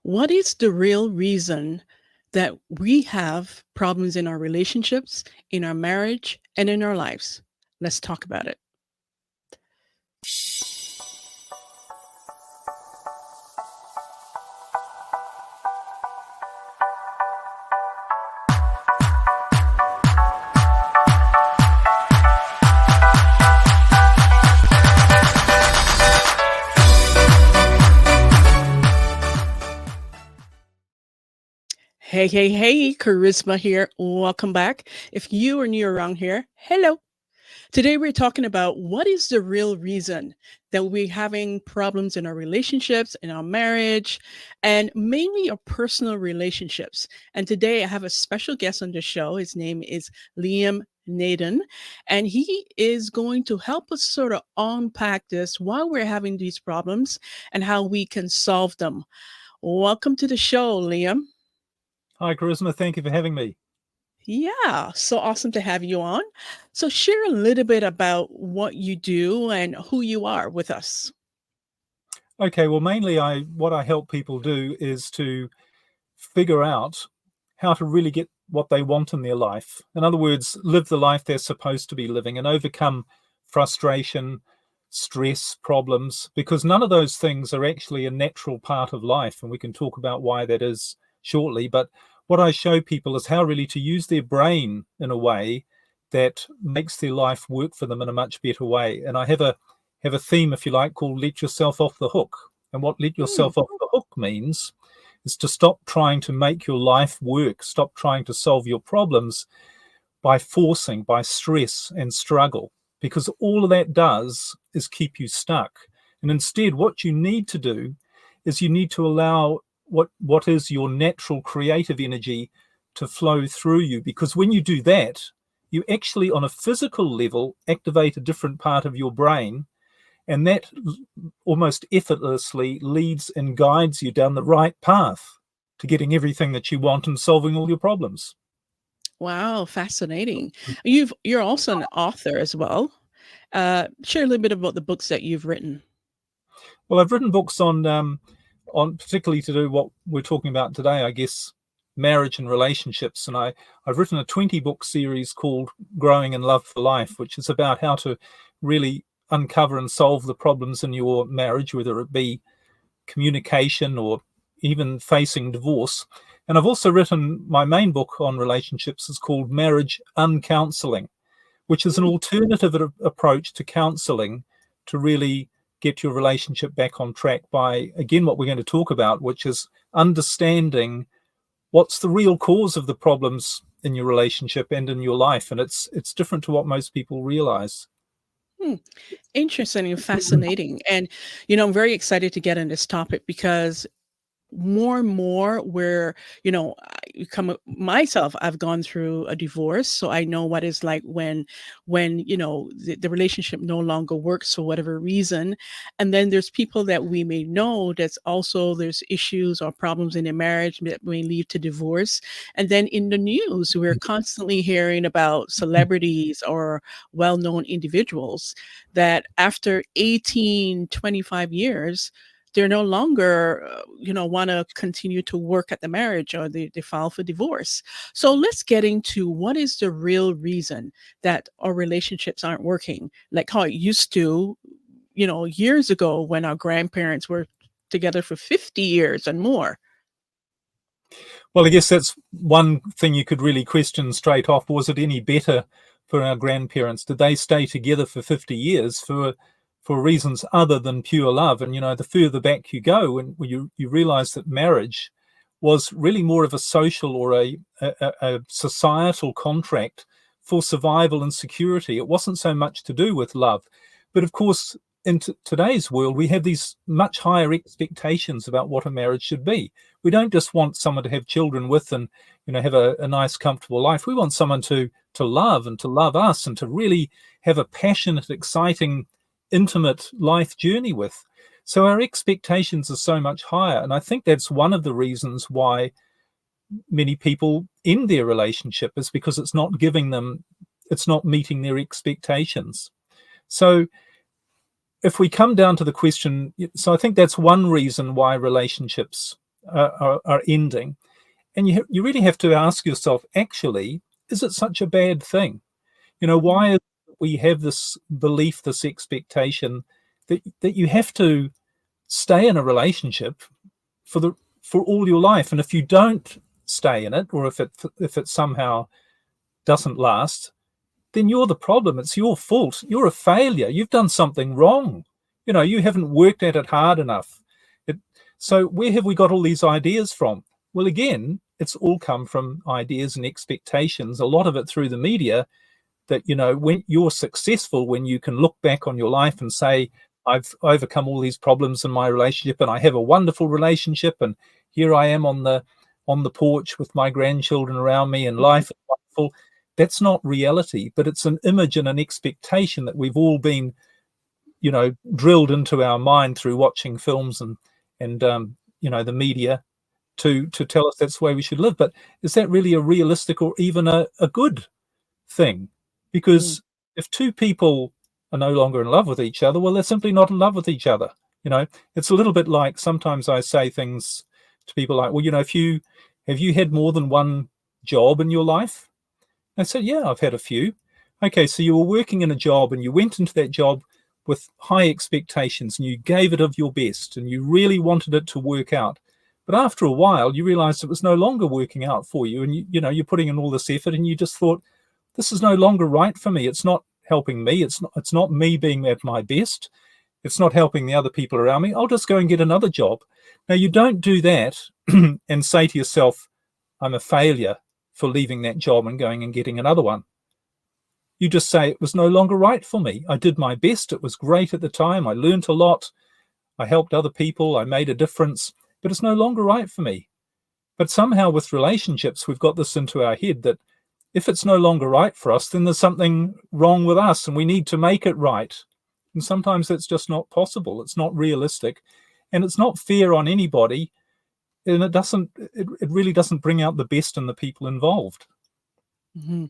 What is the real reason that we have problems in our relationships, in our marriage, and in our lives? Let's talk about it. Hey, hey, hey, Kharisma here. Welcome back. If you are new around here, hello. Today we're talking about what is the real reason that we're having problems in our relationships, in our marriage, and mainly our personal relationships. And today I have a special guest on the show. His name is Naden, and he is going to help us sort of unpack this, why we're having these problems, and how we can solve them. Welcome to the show, Liam. Hi, Kharisma. Thank you for having me. Yeah, so awesome to have you on. So share a little bit about what you do and who you are with us. Okay, well, mainly what I help people do is to figure out how to really get what they want in their life. In other words, live the life they're supposed to be living and overcome frustration, stress, problems, because none of those things are actually a natural part of life. And we can talk about why that is shortly. But what I show people is how really to use their brain in a way that makes their life work for them in a much better way. And I have a theme, if you like, called Let Yourself Off the Hook. And what let Hmm. yourself off the hook means is to stop trying to make your life work, stop trying to solve your problems by forcing, by stress and struggle, because all of that does is keep you stuck. And instead, what you need to do is you need to allow what is your natural creative energy to flow through you, because when you do that, you actually, on a physical level, activate a different part of your brain, and that almost effortlessly leads and guides you down the right path to getting everything that you want and solving all your problems. Wow, fascinating. You're also an author as well. Share a little bit about the books that you've written. Well, I've written books on particularly to do what we're talking about today, I guess, marriage and relationships. And I've written a 20-book series called Growing in Love for Life, which is about how to really uncover and solve the problems in your marriage, whether it be communication or even facing divorce. And I've also written my main book on relationships is called Marriage Uncounseling, which is an Hmm. alternative approach to counseling to really get your relationship back on track by, again, what we're going to talk about, which is understanding what's the real cause of the problems in your relationship and in your life. And it's different to what most people realize. Hmm. Interesting and fascinating. And, I'm very excited to get on this topic because more and more where I've gone through a divorce, so I know what it's like when the relationship no longer works for whatever reason. And then there's people that we may know that's also there's issues or problems in their marriage that may lead to divorce. And then in the news we're constantly hearing about celebrities or well-known individuals that after 18, 25 years they're no longer, want to continue to work at the marriage, or they file for divorce. So let's get into what is the real reason that our relationships aren't working, like how it used to, years ago when our grandparents were together for 50 years and more. Well, I guess that's one thing you could really question straight off. Was it any better for our grandparents? Did they stay together for 50 years for reasons other than pure love? And, the further back you go, and you realize that marriage was really more of a social or a societal contract for survival and security. It wasn't so much to do with love. But of course, in today's world, we have these much higher expectations about what a marriage should be. We don't just want someone to have children with and have a nice, comfortable life. We want someone to love and to love us and to really have a passionate, exciting, intimate life journey with. So our expectations are so much higher. And I think that's one of the reasons why many people end their relationship, is because it's not meeting their expectations. So if we come down to the question, so I think that's one reason why relationships are ending. And you really have to ask yourself, actually, is it such a bad thing? Why is it we have this belief, this expectation that you have to stay in a relationship for all your life, and if you don't stay in it, or if it somehow doesn't last, then you're the problem. It's your fault. You're a failure. You've done something wrong. You haven't worked at it hard enough. So where have we got all these ideas from? Well, again, it's all come from ideas and expectations, a lot of it through the media, that, when you're successful, when you can look back on your life and say, I've overcome all these problems in my relationship and I have a wonderful relationship, and here I am on the porch with my grandchildren around me and life is wonderful. That's not reality, but it's an image and an expectation that we've all been, drilled into our mind through watching films and the media to tell us that's the way we should live. But is that really a realistic or even a good thing? Because if two people are no longer in love with each other, well, they're simply not in love with each other. It's a little bit like, sometimes I say things to people like, well, have you had more than one job in your life? I said, yeah, I've had a few. Okay, so you were working in a job and you went into that job with high expectations and you gave it of your best and you really wanted it to work out. But after a while, you realized it was no longer working out for you, and you're putting in all this effort, and you just thought, this is no longer right for me. It's not helping me. It's not me being at my best. It's not helping the other people around me. I'll just go and get another job. Now, you don't do that and say to yourself, I'm a failure for leaving that job and going and getting another one. You just say, it was no longer right for me. I did my best. It was great at the time. I learned a lot. I helped other people. I made a difference, but it's no longer right for me. But somehow with relationships, we've got this into our head that if it's no longer right for us, then there's something wrong with us and we need to make it right. And sometimes that's just not possible. It's not realistic, and it's not fair on anybody. And it really doesn't bring out the best in the people involved. Mm-hmm.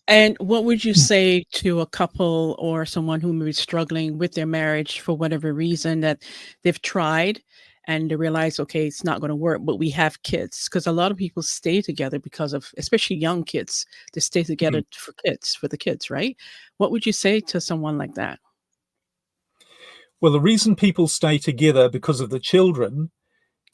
And what would you say to a couple or someone who may be struggling with their marriage for whatever reason, that they've tried and they realize, okay, it's not going to work, but we have kids? Because a lot of people stay together because of, especially young kids, they stay together for the kids, right? What would you say to someone like that? Well, the reason people stay together because of the children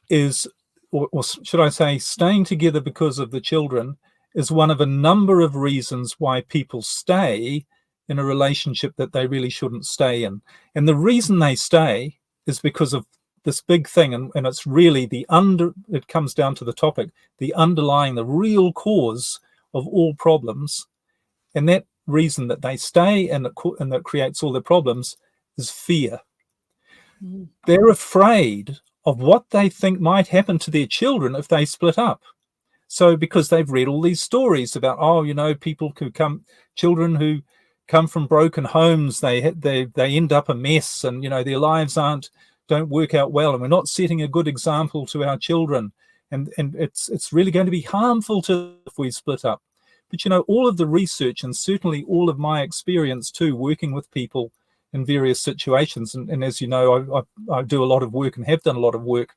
is, or should I say, staying together because of the children is one of a number of reasons why people stay in a relationship that they really shouldn't stay in. And the reason they stay is because of this big thing, and it's really it comes down to the topic, the real cause of all problems. And that reason that they stay and that creates all the problems is fear. They're afraid of what they think might happen to their children if they split up. So because they've read all these stories about, children who come from broken homes, they end up a mess, and their lives don't work out well, and we're not setting a good example to our children, and it's really going to be harmful to if we split up. But all of the research, and certainly all of my experience too, working with people in various situations, and as you know, I do a lot of work and have done a lot of work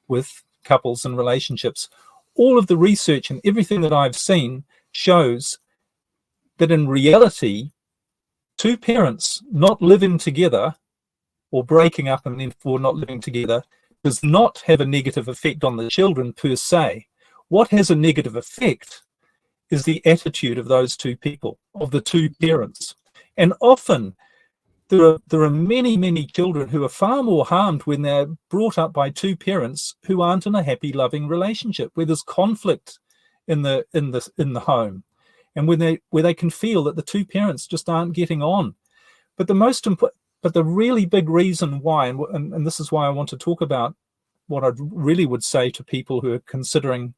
with couples and relationships. All of the research and everything that I've seen shows that in reality, two parents not living together or breaking up and therefore not living together does not have a negative effect on the children per se. What has a negative effect is the attitude of those two people, of the two parents. And often there are many, many children who are far more harmed when they're brought up by two parents who aren't in a happy, loving relationship, where there's conflict in the home, and where they can feel that the two parents just aren't getting on. But the really big reason why, and this is why I want to talk about what I really would say to people who are considering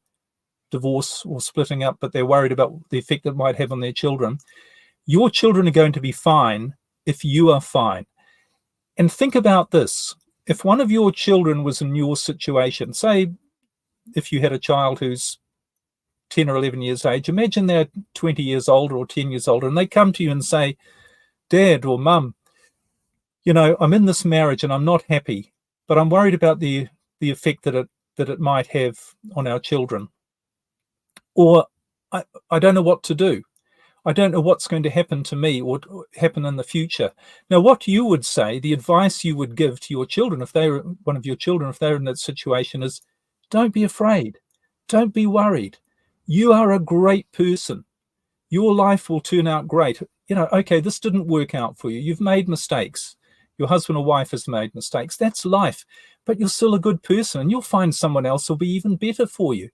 divorce or splitting up, but they're worried about the effect it might have on their children. Your children are going to be fine if you are fine. And think about this. If one of your children was in your situation, say if you had a child who's 10 or 11 years age, imagine they're 20 years older or 10 years older, and they come to you and say, Dad or Mum, I'm in this marriage and I'm not happy, but I'm worried about the effect that that it might have on our children. Or I don't know what to do. I don't know what's going to happen to me or happen in the future. Now, what you would say, the advice you would give to your children, if they were one of your children, if they're in that situation, is don't be afraid. Don't be worried. You are a great person. Your life will turn out great. Okay, this didn't work out for you. You've made mistakes. Your husband or wife has made mistakes. That's life. But you're still a good person, and you'll find someone else who'll be even better for you.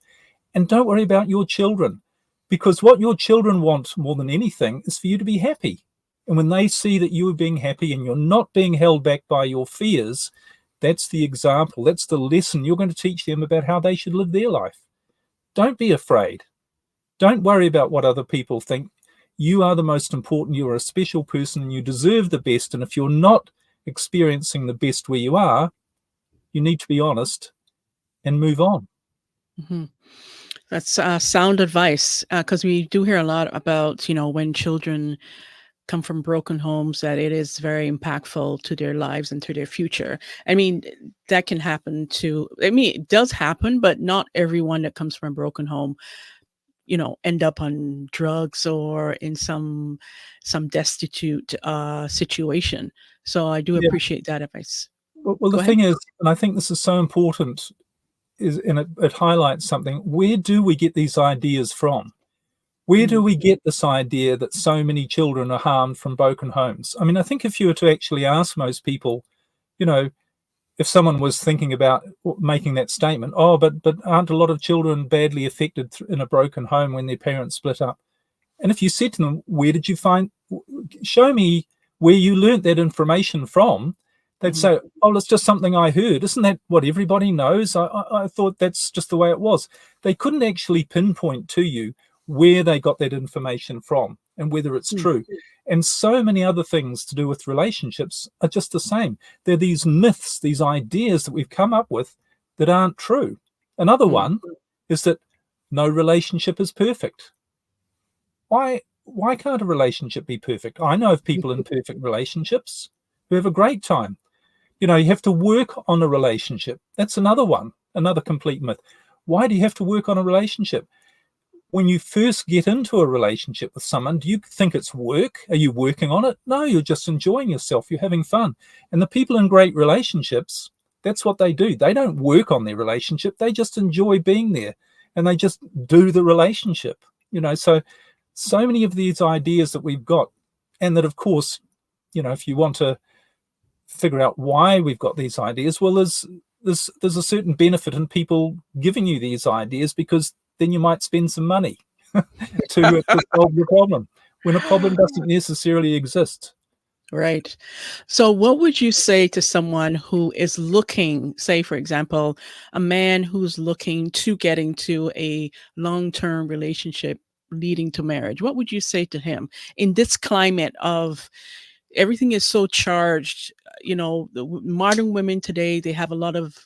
And don't worry about your children, because what your children want more than anything is for you to be happy. And when they see that you are being happy and you're not being held back by your fears, that's the example, that's the lesson you're going to teach them about how they should live their life. Don't be afraid. Don't worry about what other people think. You are the most important. You are a special person and you deserve the best. And if you're not experiencing the best where you are, you need to be honest and move on. Mhm. That's sound advice, because we do hear a lot about, when children come from broken homes, that it is very impactful to their lives and to their future. I mean, that can happen it does happen, but not everyone that comes from a broken home, end up on drugs or in some destitute situation. So I do Yeah. appreciate that advice. Well, Go the ahead. thing is, and I think this is so important, and it highlights something. Where do we get these ideas from? Where do we get this idea that so many children are harmed from broken homes? I mean, I think if you were to actually ask most people, if someone was thinking about making that statement, but aren't a lot of children badly affected in a broken home when their parents split up? And if you said to them, show me where you learnt that information from, they'd say, it's just something I heard. Isn't that what everybody knows? I thought that's just the way it was. They couldn't actually pinpoint to you where they got that information from and whether it's true. And so many other things to do with relationships are just the same. They're these myths, these ideas that we've come up with that aren't true. Another one is that no relationship is perfect. Why can't a relationship be perfect? I know of people in perfect relationships who have a great time. You have to work on a relationship. That's another one, another complete myth. Why do you have to work on a relationship? When you first get into a relationship with someone, do you think it's work? Are you working on it? No, you're just enjoying yourself. You're having fun. And the people in great relationships, that's what they do. They don't work on their relationship. They just enjoy being there and they just do the relationship. So many of these ideas that we've got, and that, of course, if you want to figure out why we've got these ideas, well, there's a certain benefit in people giving you these ideas, because then you might spend some money to solve the problem when a problem doesn't necessarily exist. Right. So what would you say to someone who is looking, say, for example, a man who's looking to get into a long-term relationship leading to marriage? What would you say to him in this climate of everything is so charged? The modern women today, they have a lot of,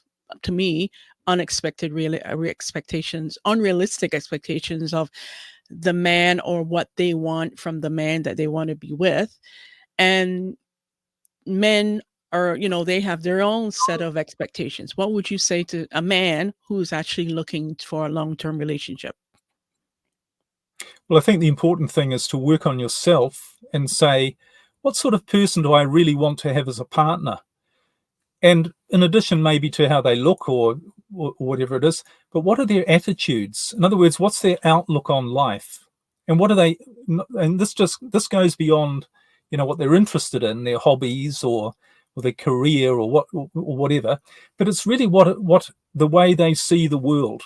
to me, unrealistic expectations of the man or what they want from the man that they want to be with. And men are, they have their own set of expectations. What would you say to a man who's actually looking for a long-term relationship? Well, I think the important thing is to work on yourself and say, what sort of person do I really want to have as a partner? And in addition, maybe to how they look or whatever it is, but what are their attitudes? In other words, what's their outlook on life? And what are they? And this goes beyond, what they're interested in, their hobbies or their career or whatever. But it's really what the way they see the world.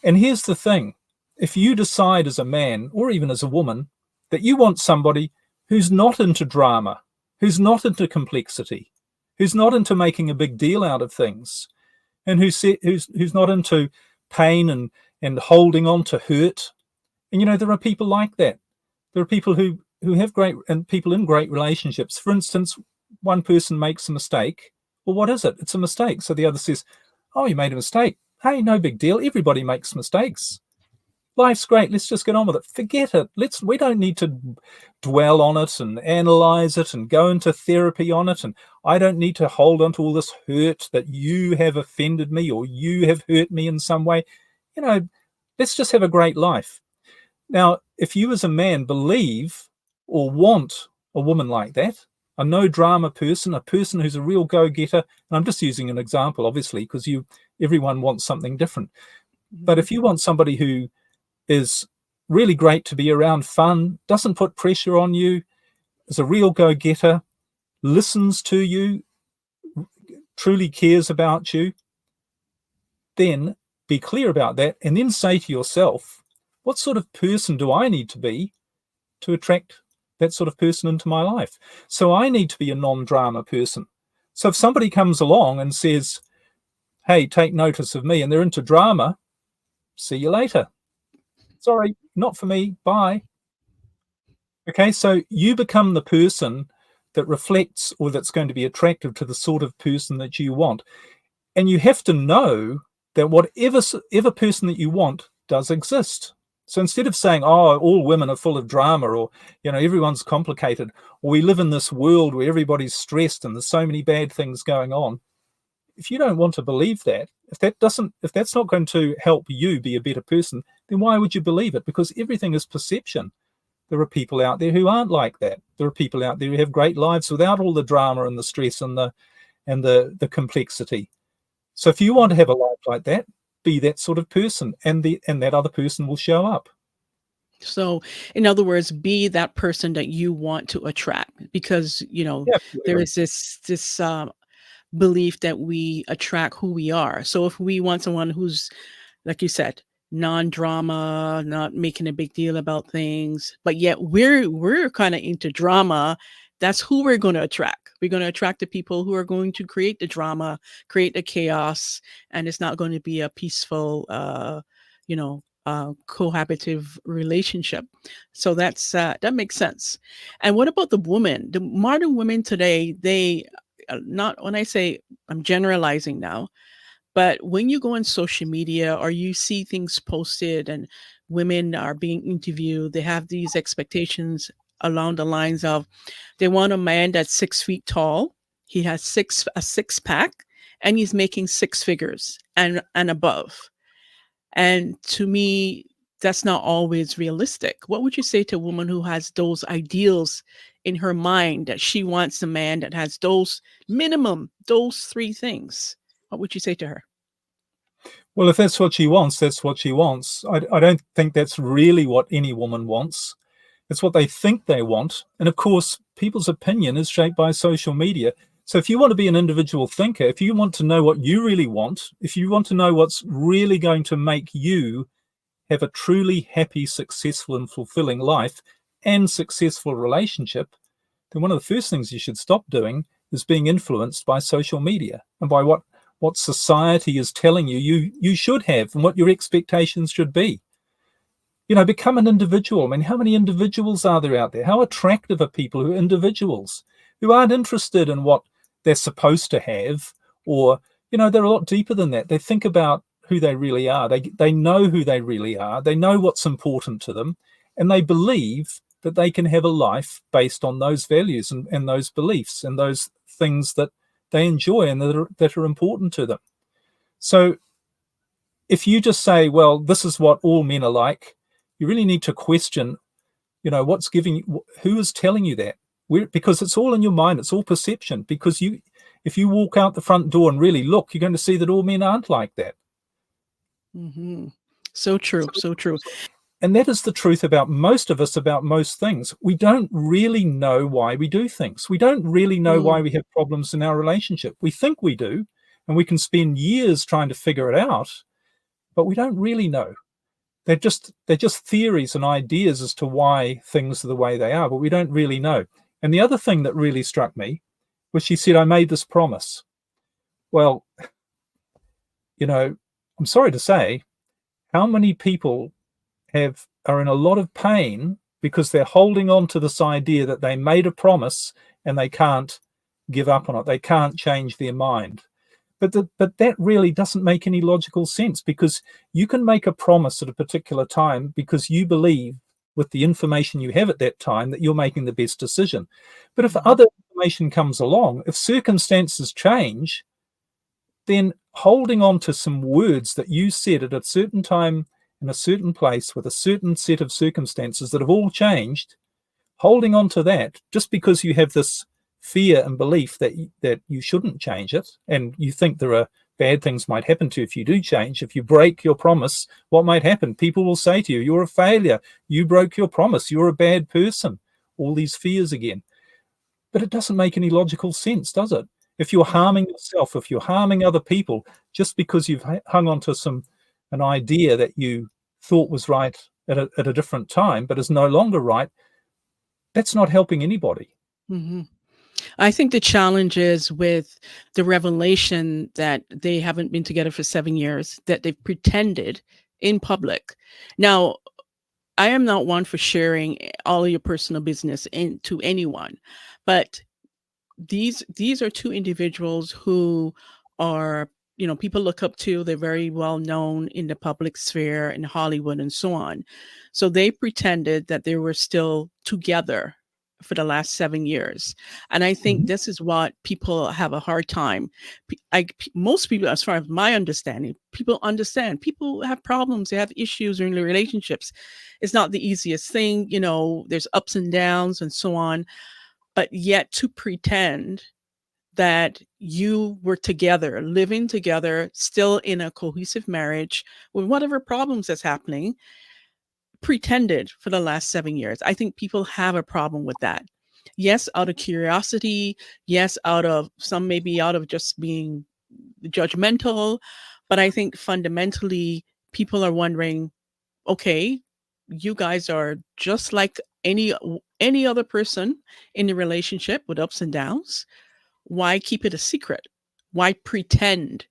And here's the thing: if you decide as a man or even as a woman that you want somebody who's not into drama, who's not into complexity, who's not into making a big deal out of things, and who's not into pain and holding on to hurt. And there are people like that. There are people who have people in great relationships. For instance, one person makes a mistake. Well, what is it? It's a mistake. So the other says, "Oh, you made a mistake. Hey, no big deal. Everybody makes mistakes." Life's great. Let's just get on with it. Forget it. We don't need to dwell on it and analyze it and go into therapy on it. And I don't need to hold on to all this hurt that you have offended me or you have hurt me in some way. Let's just have a great life. Now, if you as a man believe or want a woman like that, a no drama person, a person who's a real go-getter, and I'm just using an example, obviously, because everyone wants something different. But if you want somebody who is really great to be around, fun, doesn't put pressure on you, is a real go-getter, listens to you, truly cares about you, then be clear about that and then say to yourself, what sort of person do I need to be to attract that sort of person into my life? So I need to be a non-drama person. So if somebody comes along and says, hey, take notice of me, and they're into drama, see you later. Sorry, not for me. Bye. Okay, so you become the person that reflects or that's going to be attractive to the sort of person that you want. And you have to know that whatever person that you want does exist. So instead of saying, oh, all women are full of drama, or, everyone's complicated, or we live in this world where everybody's stressed and there's so many bad things going on, if you don't want to believe that, if that's not going to help you be a better person, then why would you believe it? Because everything is perception. There are people out there who aren't like that. There are people out there who have great lives without all the drama and the stress and the complexity. So if you want to have a life like that, be that sort of person, and that other person will show up. So, in other words, be that person that you want to attract, because there is this belief that we attract who we are. So if we want someone who's, like you said, non-drama, not making a big deal about things, but yet we're kind of into drama, that's who we're going to attract. We're going to attract the people who are going to create the drama, create the chaos, and it's not going to be a peaceful, cohabitative relationship. So that makes sense. And what about the woman? The modern women today, they not when I say, I'm generalizing now, but when you go on social media or you see things posted and women are being interviewed, they have these expectations along the lines of they want a man that's 6 feet tall, he has a six pack, and he's making six figures and above. And to me, that's not always realistic. What would you say to a woman who has those ideals in her mind, that she wants a man that has those three things? What would you say to her? Well, if that's what she wants, that's what she wants. I don't think that's really what any woman wants. It's what they think they want. And of course, people's opinion is shaped by social media. So if you want to be an individual thinker, if you want to know what you really want, if you want to know what's really going to make you have a truly happy, successful and fulfilling life and successful relationship, then one of the first things you should stop doing is being influenced by social media and by what society is telling you should have and what your expectations should be. Become an individual. I mean, how many individuals are there out there? How attractive are people who are individuals, who aren't interested in what they're supposed to have, or, they're a lot deeper than that. They think about who they really are. They know who they really are. They know what's important to them, and they believe that they can have a life based on those values and those beliefs and those things that they enjoy and that are important to them. So if you just say, well, this is what all men are like, you really need to question, what's who is telling you that? Because it's all in your mind, it's all perception. Because if you walk out the front door and really look, you're going to see that all men aren't like that. Mm-hmm. So true, so true. And that is the truth about most of us, about most things. We don't really know why we do things. We don't really know why we have problems in our relationship. We think we do, and we can spend years trying to figure it out, but we don't really know. They're just theories and ideas as to why things are the way they are, but we don't really know. And the other thing that really struck me was she said, I made this promise. Well, I'm sorry to say, how many people are in a lot of pain because they're holding on to this idea that they made a promise and they can't give up on it. They can't change their mind. but that really doesn't make any logical sense, because you can make a promise at a particular time because you believe, with the information you have at that time, that you're making the best decision. But if other information comes along, if circumstances change, then holding on to some words that you said at a certain time in a certain place with a certain set of circumstances that have all changed, holding on to that just because you have this fear and belief that you shouldn't change it, and you think there are bad things might happen to you if you do change. If you break your promise, what might happen? People will say to you, you're a failure, you broke your promise, you're a bad person. All these fears again. But it doesn't make any logical sense, does it? If you're harming yourself, if you're harming other people, just because you've hung on to an idea that you thought was right at a different time, but is no longer right, that's not helping anybody. Mm-hmm. I think the challenge is with the revelation that they haven't been together for 7 years, that they've pretended in public. Now, I am not one for sharing all of your personal business to anyone, but these are two individuals who are, people look up to. They're very well known in the public sphere, in Hollywood and so on. So they pretended that they were still together for the last 7 years. And I think this is what people have a hard time. Most people, as far as my understanding, people understand. People have problems. They have issues in their relationships. It's not the easiest thing. There's ups and downs and so on. But yet to pretend that you were together, living together, still in a cohesive marriage with whatever problems that's happening, pretended for the last 7 years. I think people have a problem with that. Yes, out of curiosity. Yes, maybe out of just being judgmental. But I think fundamentally people are wondering, okay, you guys are just like any other person in the relationship with ups and downs. Why keep it a secret? Why pretend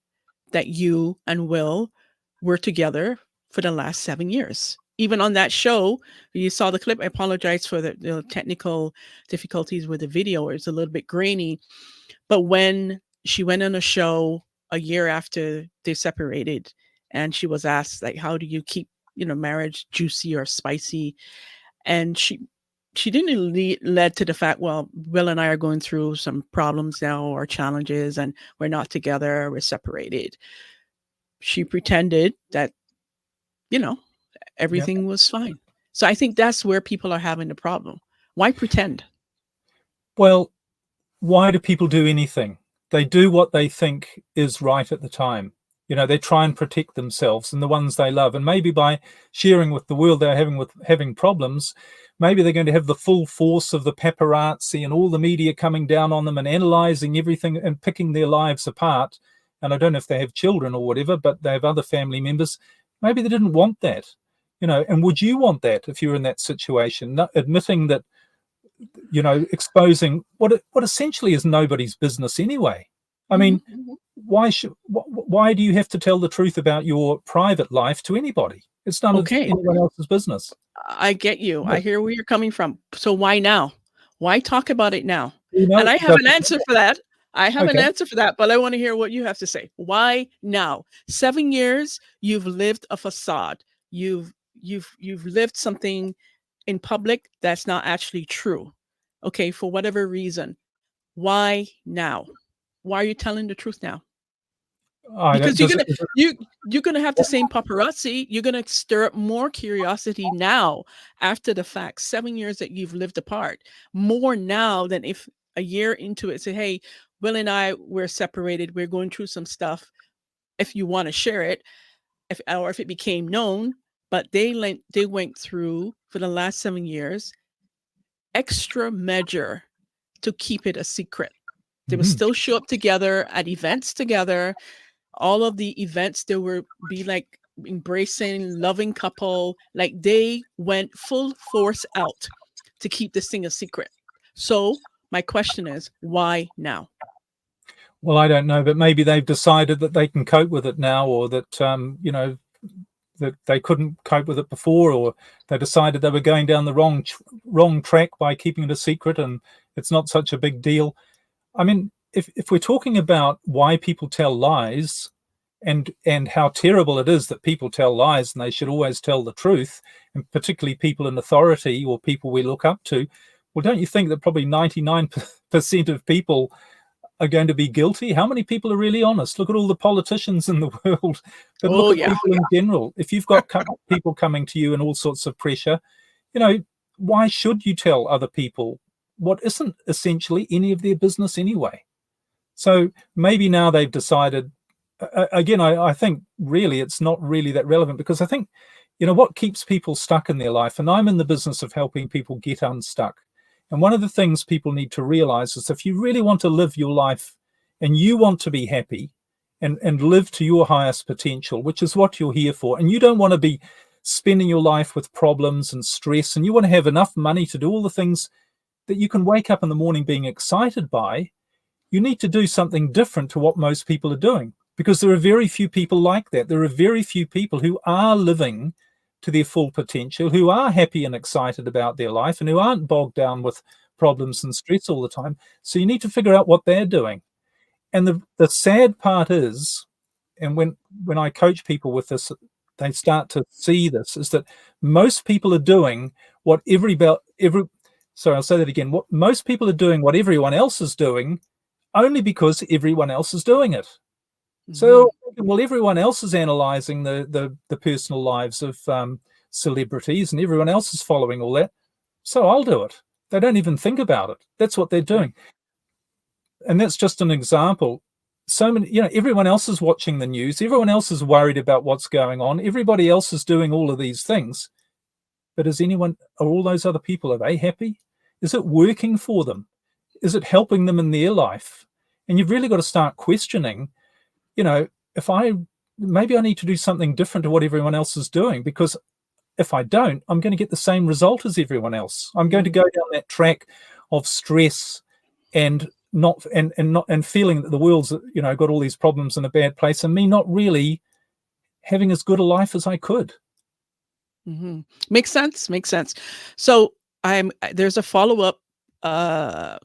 that you and Will were together for the last 7 years? Even on that show, you saw the clip. I apologize for the technical difficulties with the video. It's a little bit grainy. But when she went on a show a year after they separated, and she was asked, like, how do you keep, marriage juicy or spicy? And she didn't led to the fact, well, Will and I are going through some problems now or challenges, and we're not together, we're separated. She pretended that, everything was fine. So I think that's where people are having the problem. Why pretend? Well, why do people do anything? They do what they think is right at the time. They try and protect themselves and the ones they love. And maybe by sharing with the world they're having problems, maybe they're going to have the full force of the paparazzi and all the media coming down on them and analyzing everything and picking their lives apart. And I don't know if they have children or whatever, but they have other family members. Maybe they didn't want that. And would you want that if you were in that situation? Admitting that, exposing what essentially is nobody's business anyway. I mean, why do you have to tell the truth about your private life to anybody? It's none of anyone else's business. I get you. I hear where you're coming from. So why now? Why talk about it now? And I have an answer for that. An answer for that, but I want to hear what you have to say. Why now? 7 years, you've lived a facade. You've lived something in public that's not actually true. Okay, for whatever reason. Why now? Why are you telling the truth now? Because you're gonna have the same paparazzi. You're gonna stir up more curiosity now after the fact. 7 years that you've lived apart, more now than if a year into it say, "Hey, Will and I we're separated. We're going through some stuff. If you want to share it, if it became known." But they went through for the last 7 years extra measure to keep it a secret. They would still show up together at events together. All of the events, they would be like embracing, loving couple. Like they went full force out to keep this thing a secret. So my question is, why now? Well, I don't know, but maybe they've decided that they can cope with it now, or that, that they couldn't cope with it before, or they decided they were going down the wrong track by keeping it a secret and it's not such a big deal. I mean, if we're talking about why people tell lies and how terrible it is that people tell lies and they should always tell the truth, and particularly people in authority or people we look up to, well, don't you think that probably 99% of people are going to be guilty? How many people are really honest? Look at all the politicians in the world, but Oh, look at yeah. people in general. If you've got people coming to you and all sorts of pressure, why should you tell other people what isn't essentially any of their business anyway? So maybe now they've decided, again, I think really it's not really that relevant, because I think, what keeps people stuck in their life, and I'm in the business of helping people get unstuck. And one of the things people need to realize is if you really want to live your life and you want to be happy and live to your highest potential, which is what you're here for, and you don't want to be spending your life with problems and stress, and you want to have enough money to do all the things that you can wake up in the morning being excited by, you need to do something different to what most people are doing, because there are very few people like that. There are very few people who are living to their full potential, who are happy and excited about their life, and who aren't bogged down with problems and stress all the time. So you need to figure out what they're doing. And the sad part is, and when I coach people with this, they start to see this, is that most people are doing what I'll say that again. What most people are doing, what everyone else is doing, only because everyone else is doing it. So, well, everyone else is analyzing the personal lives of celebrities, and everyone else is following all that. So I'll do it. They don't even think about it. That's what they're doing. And that's just an example. So many, everyone else is watching the news. Everyone else is worried about what's going on. Everybody else is doing all of these things. But are all those other people, are they happy? Is it working for them? Is it helping them in their life? And you've really got to start questioning, maybe I need to do something different to what everyone else is doing, because if I don't, I'm going to get the same result as everyone else. I'm going to go down that track of stress and feeling that the world's, got all these problems in a bad place, and me not really having as good a life as I could. Makes sense. So there's a follow-up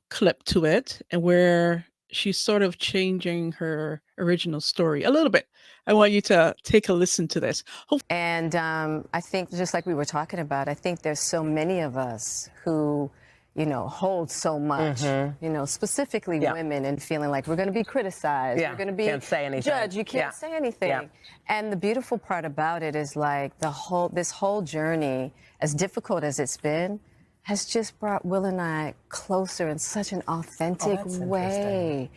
clip to it, and where she's sort of changing her original story a little bit. I want you to take a listen to this. And I think, just like we were talking about, I think there's so many of us who, hold so much, specifically women, and feeling like we're going to be criticized. We're going to be can't say anything. judged. You can't say anything. And the beautiful part about it is, like, this whole journey, as difficult as it's been, has just brought Will and I closer in such an authentic way.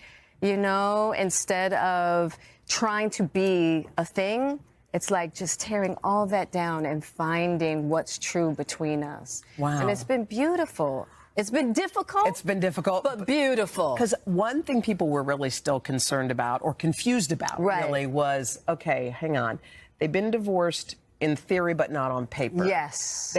Instead of trying to be a thing, it's like just tearing all that down and finding what's true between us. Wow. And it's been beautiful. It's been difficult. It's been difficult. But beautiful. Because one thing people were really still concerned about, or confused about, really, was, okay, hang on. They've been divorced in theory, but not on paper. Yes.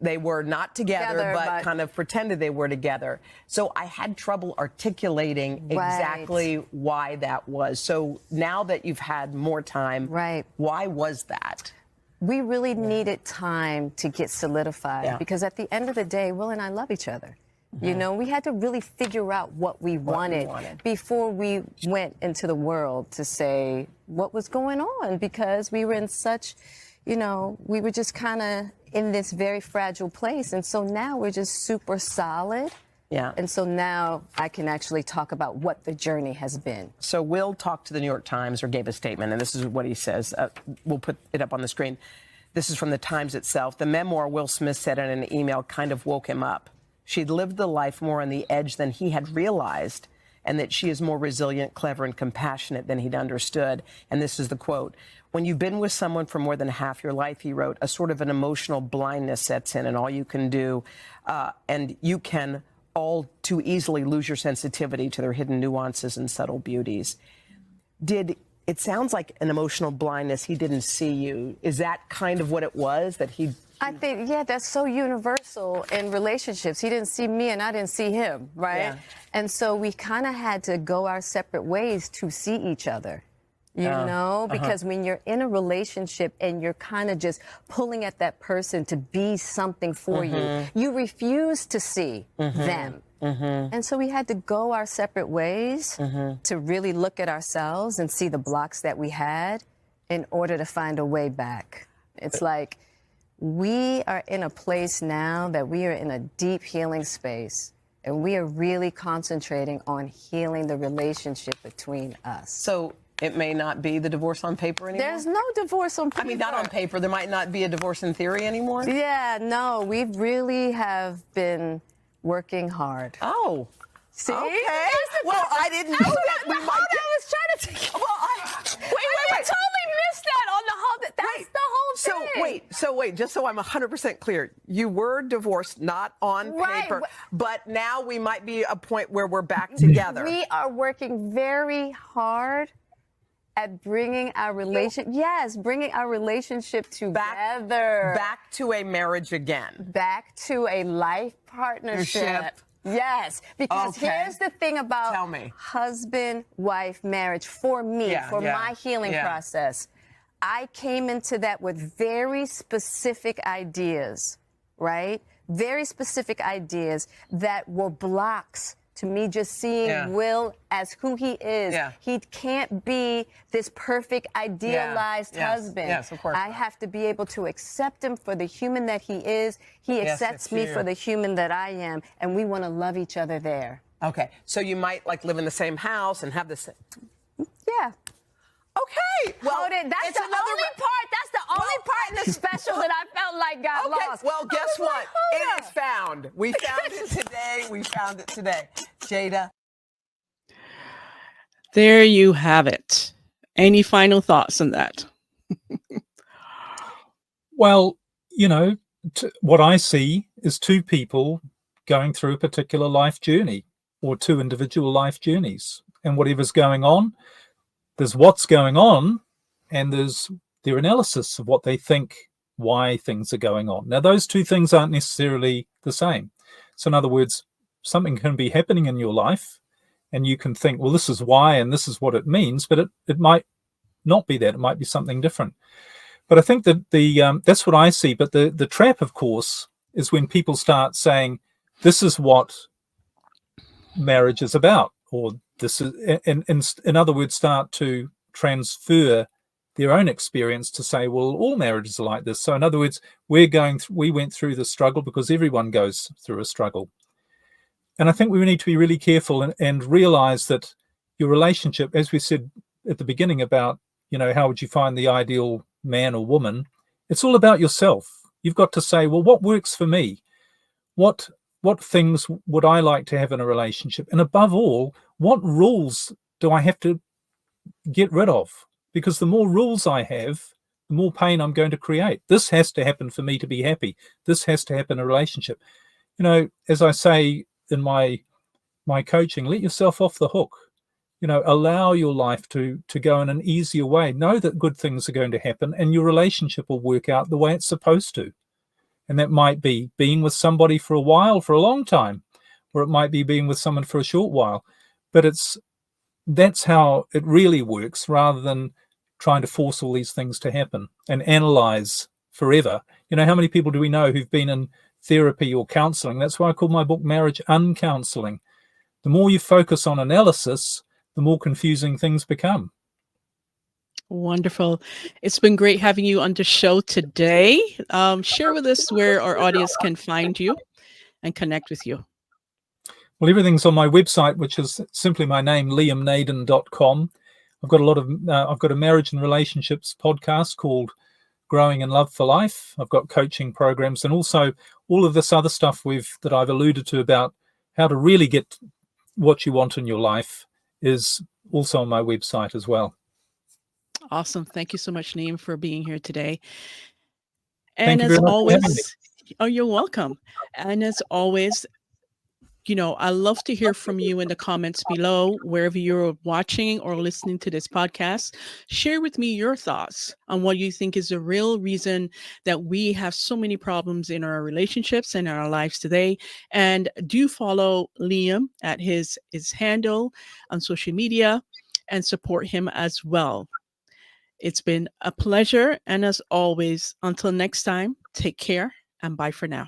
They were not together, but kind of pretended they were together. So I had trouble articulating exactly why that was. So now that you've had more time, why was that? We really needed time to get solidified, because at the end of the day, Will and I love each other. We had to really figure out what we wanted before we went into the world to say what was going on, because we were in such, we were just kind of in this very fragile place. And so now we're just super solid. And so now I can actually talk about what the journey has been. So Will talked to the New York Times, or gave a statement, and this is what he says. We'll put it up on the screen. This is from the Times itself. The memoir, Will Smith said in an email, kind of woke him up. She'd lived the life more on the edge than he had realized, and that she is more resilient, clever, and compassionate than he'd understood. And this is the quote. When you've been with someone for more than half your life, he wrote, a sort of an emotional blindness sets in, and all you can do, and you can all too easily lose your sensitivity to their hidden nuances and subtle beauties. It sounds like an emotional blindness. He didn't see you. Is that kind of what it was, that he... I think, that's so universal in relationships. He didn't see me and I didn't see him, right? And so we kind of had to go our separate ways to see each other. Because when you're in a relationship and you're kind of just pulling at that person to be something for you, you refuse to see them. And so we had to go our separate ways to really look at ourselves and see the blocks that we had in order to find a way back. It's like we are in a place now that we are in a deep healing space, and we are really concentrating on healing the relationship between us. So it may not be the divorce on paper anymore? There's no divorce on paper. I mean, not on paper. There might not be a divorce in theory anymore? Yeah, no, we really have been working hard. Oh. See? Okay. Well, I didn't know that. We might I was trying to think. Well, I totally missed that on the whole. That's the whole thing. So wait, just so I'm 100% clear. You were divorced, not on paper, but now we might be a point where we're back together. We are working very hard at bringing our bringing our relationship together. Back to a marriage again. Back to a life partnership. Yes, because here's the thing about husband-wife marriage for me, my healing process. I came into that with very specific ideas, right? Very specific ideas that were blocks to me just seeing Will as who he is. He can't be this perfect, idealized husband. Yes, of course. I have to be able to accept him for the human that he is. He accepts me for the human that I am, and we want to love each other there. Okay, so you might like live in the same house and have the same... Yeah. Okay. Well, that's the only part. That's the only part in the special that I felt like got lost. Well, guess what? It is found. We found it today. We found it today. Jada. There you have it. Any final thoughts on that? Well, you know, what I see is two people going through a particular life journey, or two individual life journeys, and whatever's going on, there's what's going on, and there's their analysis of what they think, why things are going on. Now, those two things aren't necessarily the same. So in other words, something can be happening in your life, and you can think, well, this is why, and this is what it means, but it might not be that. It might be something different. But I think that that's what I see. But the trap, of course, is when people start saying, this is what marriage is about, or this is, in other words, start to transfer their own experience to say, well, all marriages are like this. So in other words, we went through the struggle because everyone goes through a struggle. And I think we need to be really careful and realize that your relationship, as we said at the beginning about, you know, how would you find the ideal man or woman? It's all about yourself. You've got to say, well, what works for me? What things would I like to have in a relationship? And above all, what rules do I have to get rid of? Because the more rules I have, the more pain I'm going to create. This has to happen for me to be happy. This has to happen in a relationship. You know, as I say in my coaching, let yourself off the hook. You know, allow your life to go in an easier way. Know that good things are going to happen, and your relationship will work out the way it's supposed to. And that might be being with somebody for a while, for a long time, or it might be being with someone for a short while. But that's how it really works, rather than trying to force all these things to happen and analyze forever. You know, how many people do we know who've been in therapy or counseling? That's why I call my book Marriage Uncounseling. The more you focus on analysis, the more confusing things become. Wonderful. It's been great having you on the show today. Share with us where our audience can find you and connect with you. Well, everything's on my website, which is simply my name, liamnaden.com. I've got a marriage and relationships podcast called Growing in Love for Life. I've got coaching programs, and also all of this other stuff that I've alluded to about how to really get what you want in your life is also on my website as well. Awesome. Thank you so much, Liam, for being here today. Thank And you as very much for having me. always, oh, you're welcome. And as always, you know, I love to hear from you in the comments below, wherever you're watching or listening to this podcast. Share with me your thoughts on what you think is the real reason that we have so many problems in our relationships and in our lives today. And do follow Liam at his handle on social media and support him as well. It's been a pleasure. And as always, until next time, take care and bye for now.